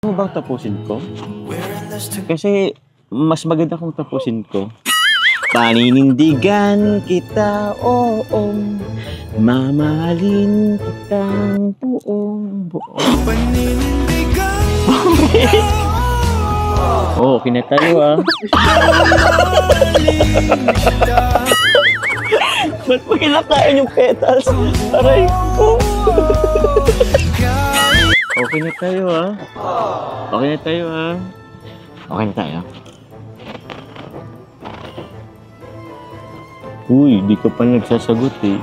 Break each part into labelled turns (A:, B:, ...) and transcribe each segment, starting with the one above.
A: Ano bang tapusin ko? Kasi mas maganda kung tapusin ko. Paninindigan kita, oo, mamahalin kitang buong buo. Paninindigan kita, oo, kinatayo ah. Ba't mo kinakain yung petals? Aray ko. Okay na tayo ah. Okay na tayo ah. Okay na tayo. Uy, di ka pa nagsasagot eh.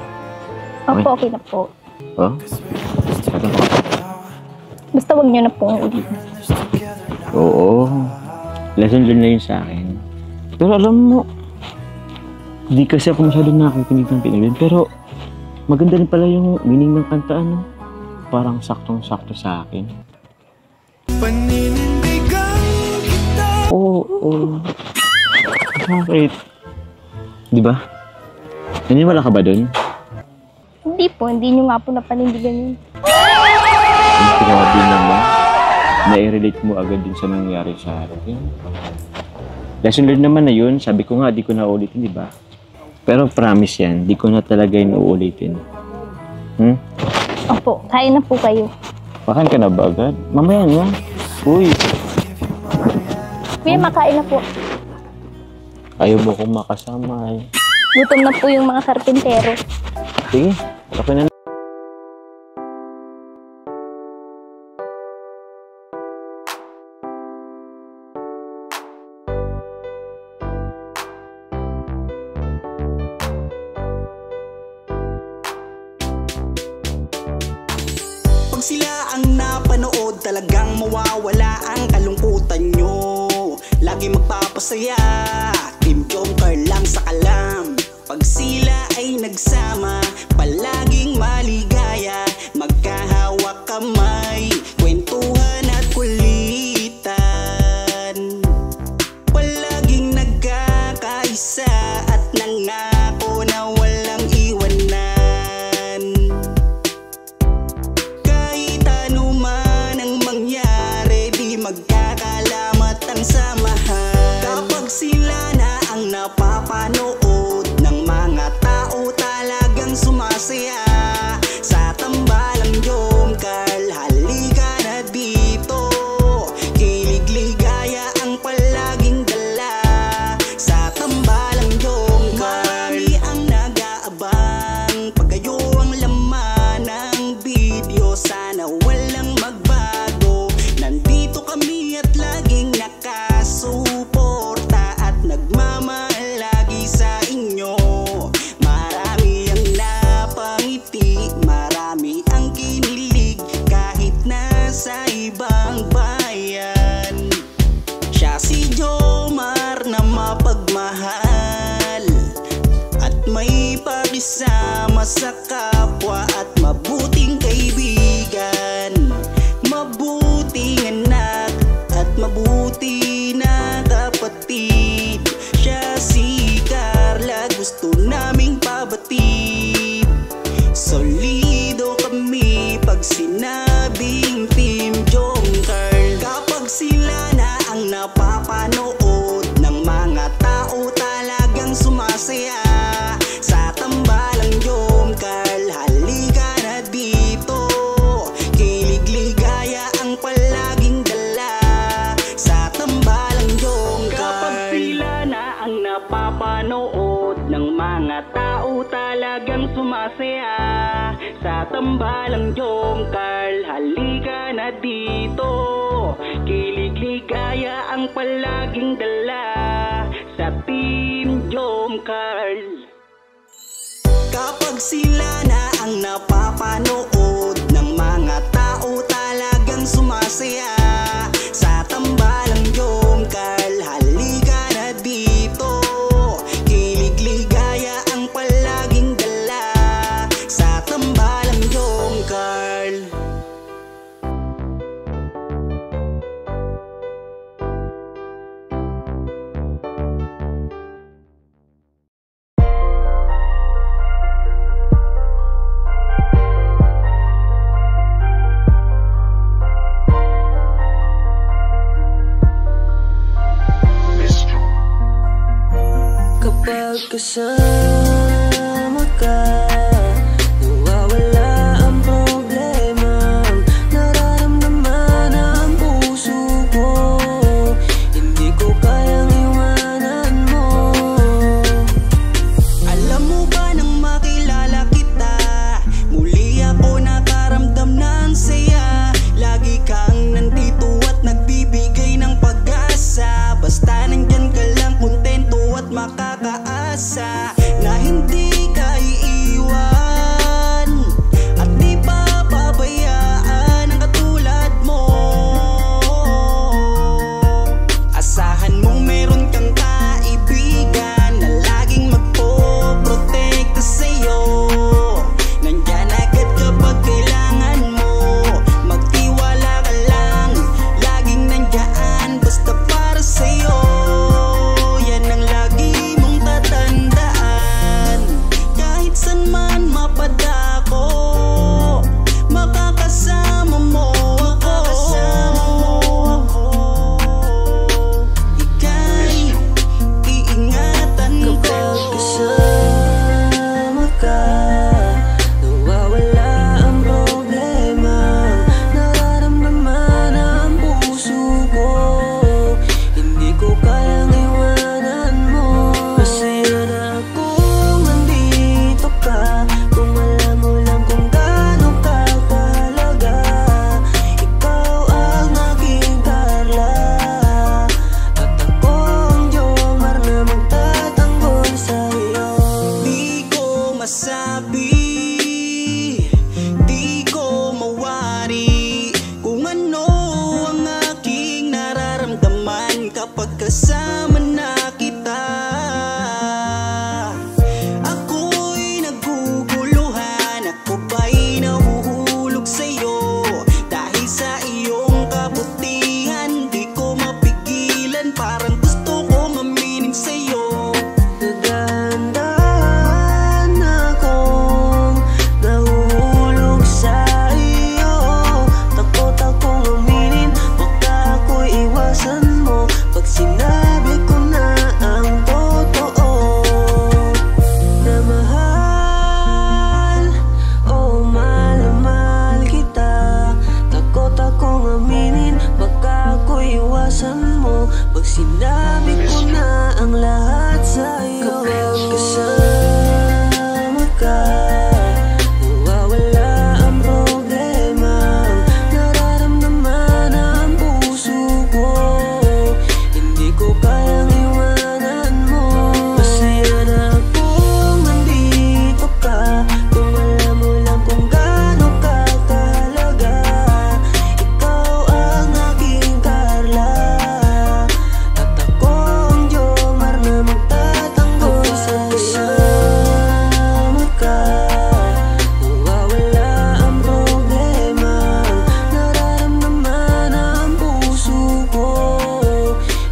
B: Opo, okay na po.
A: Oh?
B: Basta wag niyo na po ulit.
A: Oo. Lesson learned na yun sa akin. Pero alam mo, di kasi ako masyadong nakikinig ng pinagin. Pero maganda rin pala yung meaning ng kanta, ano? Parang saktong-sakto sa akin. Paninindigan kita. Oo. Bakit? Di ba? Naniniwala ka ba dun?
B: Hindi po, hindi nyo nga po napanindigan yun.
A: Ang grabe naman. Na-relate mo agad din sa nangyari sa akin. Lesson learned naman na yun. Sabi ko nga, di ko na ulitin, di ba? Pero promise yan, di ko na talaga yung uulitin.
B: Opo, kain na po kayo.
A: Makain ka na ba agad? Mamaya na. Uy.
B: Kuya, makain na po.
A: Ayaw mo kong makasama eh.
B: Gutom na po yung mga karpintero.
A: Sige, okay na.
C: Sila ang napanood, talagang mawawala ang kalungkutan nyo. Lagi magpapasaya, Team Jomcar lang sa kalam. Pag sila ay nagsama, palaging maligaya. Magkahawak kamay, kwentuhan at kulitan. Palaging nagkakaisa at nangako na walang iwanan. Magkakalamat ang samahan. Kapag sila na ang napapanood ng mga tao talagang sumasaya. Sa tambalang Jomcar, halika na dito. Kilig-ligaya ang palaging dala. Sa tambalang Jomcar, marami ang nag-aabang. Pag kayo ang laman ng video, sana walang magbago. Nandito kami at laging nakasuporta at nagmamahal lagi sa inyo. Marami ang napangiti, marami ang kinilig kahit nasa ibang bayan. Siya si Jomar na mapagmahal at may pakisama sa kapwa at mabuting kaibigan. Mabuting anak at mabuti na kapatid. Siya si Carla, gusto naming pabatid. Solido kami pag sinabing Team Jomcar. Kapag sila na ang napapanood ng mga tao talagang sumasaya. Sa tambalang Jomcar, halika na dito. Kilig-ligaya ang palaging dala. Sa tambalang Jomcar. Kapag sila na ang napapanood ng mga tao talagang sumasaya. Sa tambalang Jomcar, halika na dito. Kilig-ligaya ang palaging dala. Sa Team Jomcar. Kapag sila na ang napapanood ng mga tao talagang sumasaya. Sa tambalang Jomcar, halika na dito. Kilig-ligaya ang palaging dala. Sa tambalang Jomcar.
D: kasama ka, nawawala ang problema. Nararamdaman ang puso ko, hindi ko kayang iwanan mo.
C: Alam mo ba nang makilala kita, muli ako nakaramdam ng saya. Lagi kang nandito at nagbibigay ng pag-asa. Basta nandyan ka lang, kontento at makakaasa na hindi ka iiwan at di pa pabayaan ang katulad mo. Asahan mong meron kang kaibigan na laging magpoprotekta sa'yo. Nandyan agad kapag kailangan mo, magtiwala ka lang, laging nandyan basta para sa'yo. Yan ang lagi mong tatandaan, kahit saan man mapadako, makakasama mo ako. Ika'y iingatan ko.
D: Kapag kasama ka, nawawala ang problema. Nararamdaman ang puso ko, hindi ko kayang iwanan mo. Masaya na akong nandito ka, kung alam mo lang kung gaano ka kahalaga. Ikaw ang aking Carla, at ako ang Jomar na magtatanggol sa'yo.
C: Di ko masabi, di ko mawari kung ano ang aking nararamdaman kapag kasama na kita. Ako'y naguguluhan, ako ba'y nahuhulog sa'yo. Dahil sa iyong kabutihan, di ko mapigilan, parang gusto kong aminin sa'yo.
D: Nagdahan akong nahuhulog sa iyo. Takot akong aminin, baka ako'y iwasan mo pag sinabi ko na ang totoo. Na mahal, oh mahal na mahal kita. Takot akong aminin, baka ako'y iwasan mo pag sinabi ko na ang lahat sa'yo. Kapag kasama ka, nawawala ang problema. Nararamdaman ang puso ko, hindi ko kayang iwanan mo. Masaya na akong nandito ka, kung alam mo lang kung gaano ka kahalaga. Ikaw ang aking Carla, at ako ang Jomar na magtatanggol sa'yo. Kasama ka, nawawala ang problema. Nararamdaman ang puso ko,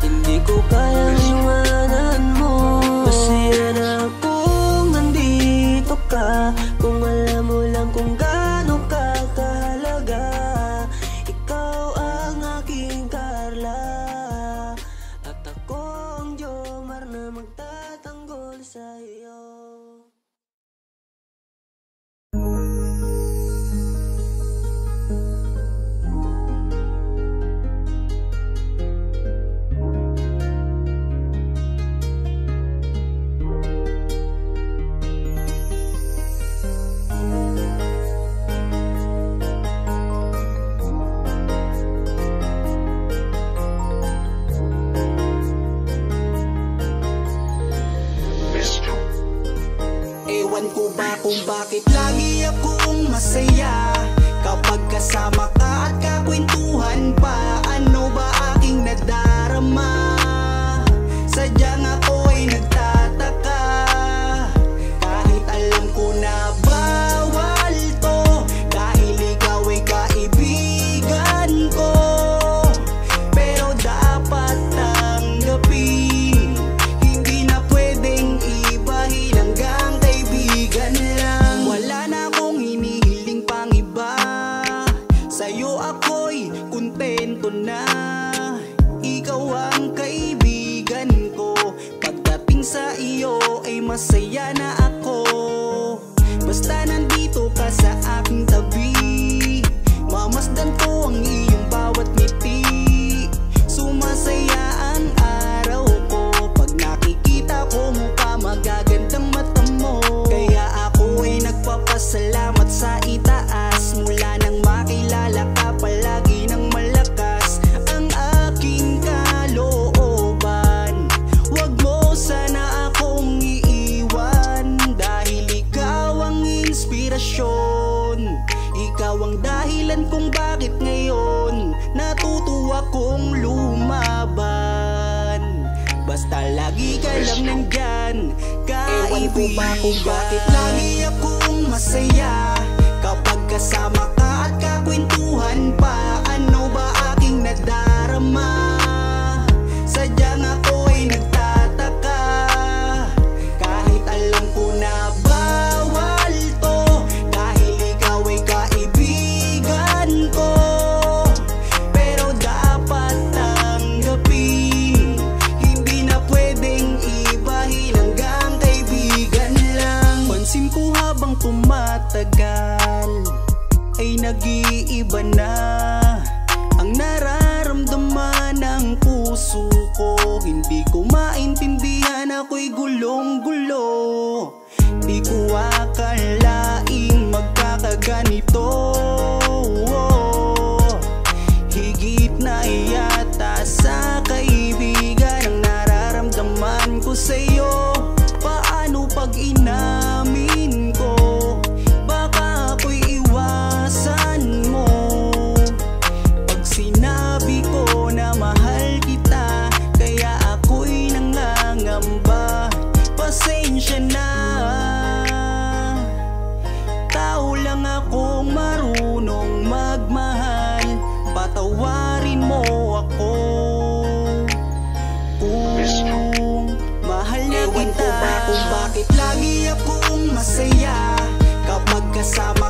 D: hindi ko kayang iwanan mo. Masaya na akong nandito ka, kung alam mo lang kung gaano ka kahalaga. Ikaw ang aking Carla, at ako ang Jomar na magtatanggol sa'yo.
C: Ewan ko ba kung bakit lagi akong masaya kapag kasama ka at kakwentuhan pa. Ano ba aking nadarama? Sadyang ako'y nagtataka, kahit alam ko na bawal to, dahil ikaw ay kaibigan ko. Pero dapat tanggapin, hindi na pwedeng ibahin, hanggang kaibigan lang. Wala na akong hinihiling pang iba, sa'yo ako'y kontento na. Ikaw ang kaibigan ko, pagdating sa iyo ay masaya na ako. Basta nandito ka sa aking tabi, mamasdan ko ang iyong bawat ngiti. Sumasaya ang araw ko pag nakikita ko mukha magagandang mata mo. Kaya ako ay nagpapasalamat sa itaas. Mula nang makilala ka palagi nang malakas ang aking kalooban. Wag mo sana akong iiwan, dahil ikaw ang inspirasyon. Ikaw ang dahilan kung bakit ngayon natutuwa kong lumaban. Basta lagi ka lang nandyan, kaibigan. Kung bakit lagi akong masaya kapag kasama ka at kakwentuhan pa. Ano ba aking nadarama? Sadyang ako ay nagtataka, kahit alam ko na bawal to, dahil ikaw ay kaibigan ko. Pero dapat tanggapin, hindi na pwedeng ibahin, hanggang kaibigan lang. Pansin ko habang tumatagal ay nag-iiba na ang nararamdaman ng puso ko. Hindi ko maintindihan, ako'y gulong-gulo. Di ko akalaing magkakaganito. Higit na yata sa kaibigan ang nararamdaman ko sa'yo. Paano pag inamin ko? Baka ako'y iwasan mo. Pag sinabi ko na mahal kita, kaya ako'y nangangamba. Pasensya na, tao lang akong marunong magmahal. Patawarin mo ako kung mahal na kita. Kung bakit lagi akong masaya kapag kasama